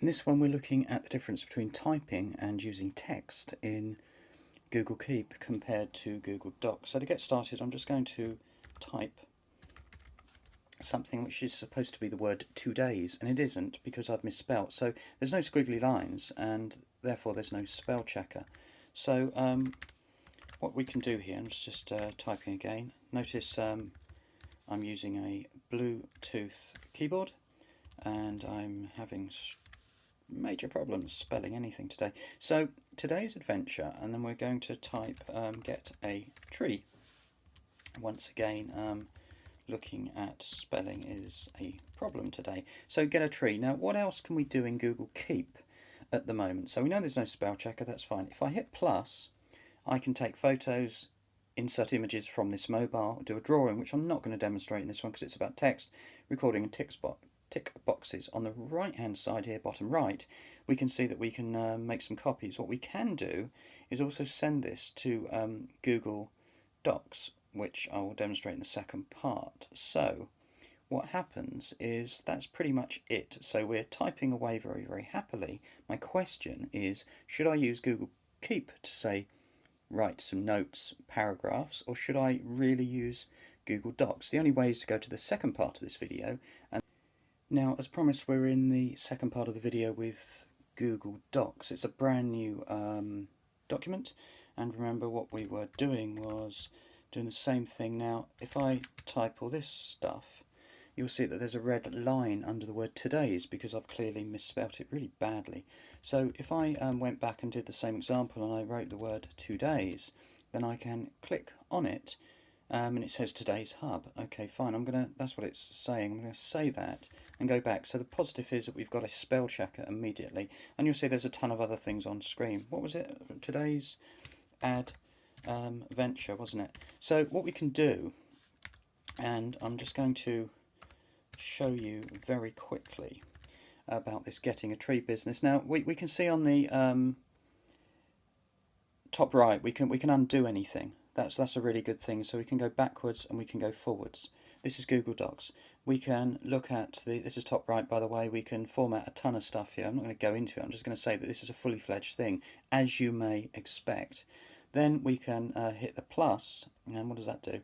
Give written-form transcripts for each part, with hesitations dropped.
In this one we're looking at the difference between typing and using text in Google Keep compared to Google Docs. So to get started I'm just going to type something which is supposed to be the word 2 days, and it isn't because I've misspelt. So there's no squiggly lines and therefore there's no spell checker. So what we can do here, I'm just typing again. Notice I'm using a Bluetooth keyboard and I'm having major problems spelling anything today. So today's adventure, and then we're going to type get a tree. Once again, looking at spelling is a problem today. So get a tree. Now what else can we do in Google Keep at the moment? So we know there's no spell checker, that's fine. If I hit plus, I can take photos, insert images from this mobile, do a drawing, which I'm not going to demonstrate in this one because it's about text, recording and tick boxes. On the right hand side here, bottom right, we can see that we can make some copies. What we can do is also send this to Google Docs, which I will demonstrate in the second part. So what happens is that's pretty much it. So we're typing away very happily. My question is, should I use Google Keep to say write some notes, paragraphs, or should I really use Google Docs? The only way is to go to the second part of this video. And now, as promised, we're in the second part of the video with Google Docs. It's a brand new document, and remember what we were doing was doing the same thing. Now if I type all this stuff, you'll see that there's a red line under the word today's because I've clearly misspelt it really badly. So if I went back and did the same example and I wrote the word 2 days, then I can click on it and it says today's hub. Okay, fine, that's what it's saying. I'm going to say that and go back. So the positive is that we've got a spell checker immediately, and you'll see there's a ton of other things on screen. What was it? Today's adventure, wasn't it? So what we can do, and I'm just going to show you very quickly about this getting a tree business. Now we can see on the top right we can undo anything. That's a really good thing. So we can go backwards and we can go forwards. This is Google Docs. We can look at this is top right, by the way. We can format a ton of stuff here. I'm not going to go into it. I'm just going to say that this is a fully fledged thing, as you may expect. Then we can hit the plus, and what does that do?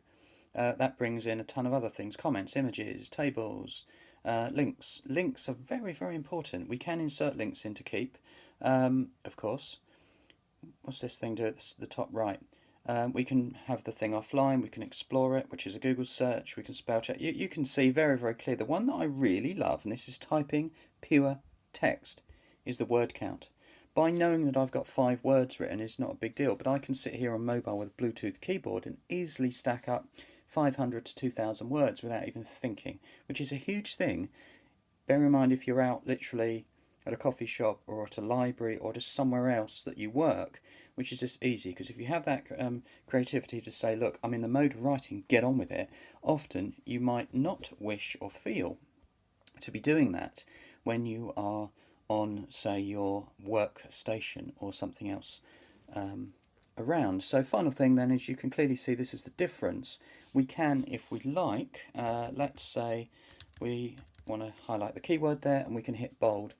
That brings in a ton of other things: comments, images, tables, links. Links are very important. We can insert links into Keep, of course. What's this thing do at the top right? We can have the thing offline, we can explore it, which is a Google search, we can spell check. You can see very clear. The one that I really love, and this is typing pure text, is the word count. By knowing that I've got 5 words written is not a big deal, but I can sit here on mobile with a Bluetooth keyboard and easily stack up 500 to 2,000 words without even thinking, which is a huge thing. Bear in mind if you're out literally at a coffee shop or at a library or just somewhere else that you work, which is just easy, because if you have that creativity to say, look, I'm in the mode of writing, get on with it, often you might not wish or feel to be doing that when you are on, say, your workstation or something else around. So final thing then is you can clearly see this is the difference. We can, if we like, let's say we want to highlight the keyword there and we can hit bold.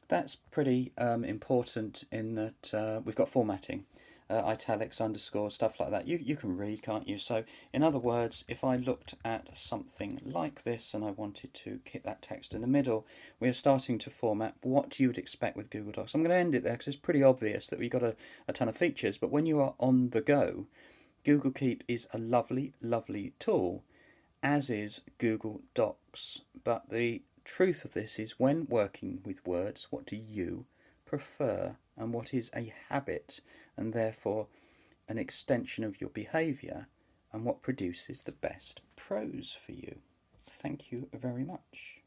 That's pretty important in that we've got formatting, italics, underscores, stuff like that. You can read, can't you? So in other words, if I looked at something like this and I wanted to hit that text in the middle, we are starting to format what you would expect with Google Docs. I'm going to end it there because it's pretty obvious that we've got a ton of features, but when you are on the go, Google Keep is a lovely tool, as is Google Docs. But the truth of this is, when working with words, what do you prefer, and what is a habit and therefore an extension of your behaviour, and what produces the best prose for you? Thank you very much.